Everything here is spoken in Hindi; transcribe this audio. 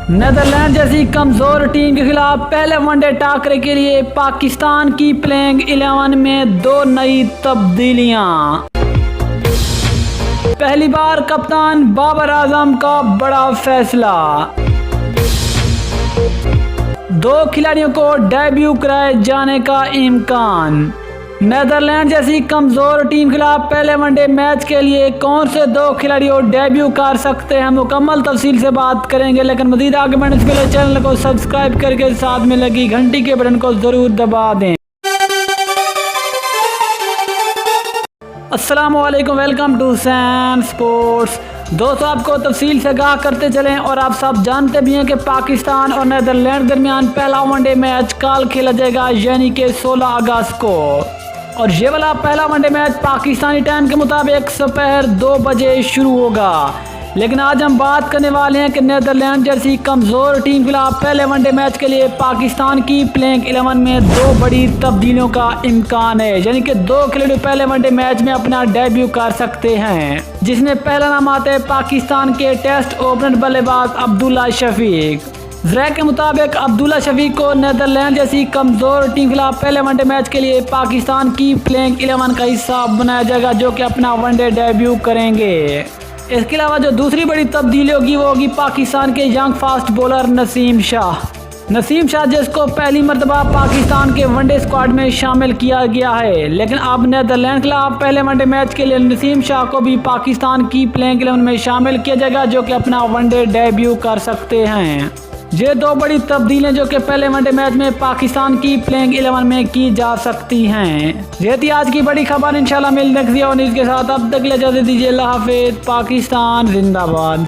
नेदरलैंड जैसी कमजोर टीम के खिलाफ पहले वनडे टाकरे के लिए पाकिस्तान की प्लेइंग 11 में 2 नई तब्दीलियां। पहली बार कप्तान बाबर आजम का बड़ा फैसला, 2 खिलाड़ियों को डेब्यू कराए जाने का इम्कान। नेदरलैंड जैसी कमजोर टीम खिलाफ पहले वनडे मैच के लिए कौन से 2 खिलाड़ियों डेब्यू कर सकते हैं, मुकम्मल तफसील से बात करेंगे। लेकिन मजीद आगे बढ़ने से पहले चैनल को सब्सक्राइब करके साथ में लगी घंटी के बटन को जरूर दबा दें। अस्सलामुअलैकुम, वेलकम टू सैन स्पोर्ट्स। दोस्तों, आपको तफसील से आगाह करते चलें और आप सब जानते भी हैं कि पाकिस्तान और नेदरलैंड के दरमियान पहला वनडे मैच कल खेला जाएगा, यानी कि 16 अगस्त को। और ये वाला पहला वनडे मैच पाकिस्तानी टाइम के मुताबिक दोपहर 2 बजे शुरू होगा। लेकिन आज हम बात करने वाले हैं कि नेदरलैंड जैसी कमज़ोर टीम के खिलाफ पहले वनडे मैच के लिए पाकिस्तान की प्लेइंग 11 में 2 बड़ी तब्दीलियों का इम्कान है, यानी कि 2 खिलाड़ी पहले वनडे मैच में अपना डेब्यू कर सकते हैं। जिसमें पहला नाम आता है पाकिस्तान के टेस्ट ओपनर बल्लेबाज अब्दुल्ला शफीक। जरा के मुताबिक अब्दुल्ला शफीक को नेदरलैंड जैसी कमज़ोर टीम के खिलाफ पहले वनडे मैच के लिए पाकिस्तान की प्लेइंग 11 का हिस्सा बनाया जाएगा, जो कि अपना वनडे डेब्यू करेंगे। इसके अलावा जो दूसरी बड़ी तब्दीली होगी वो होगी पाकिस्तान के young fast bowler Naseem Shah, जिसको पहली मरतबा पाकिस्तान के वनडे स्क्वाड में शामिल किया गया है। लेकिन अब नेदरलैंड के खिलाफ पहले वनडे मैच के लिए नसीम शाह को भी पाकिस्तान की प्लेइंग 11 में शामिल किया जाएगा, जो कि अपना वनडे डेब्यू कर सकते हैं। ये 2 बड़ी तब्दीलियां जो कि पहले वनडे मैच में पाकिस्तान की प्लेइंग 11 में की जा सकती हैं। ये थी आज की बड़ी खबर। इंशाल्लाह मिलते हैं किसी और न्यूज़ के साथ। अब तक ले इजाज़त दीजिए। अल्लाह हाफिज़। पाकिस्तान जिंदाबाद।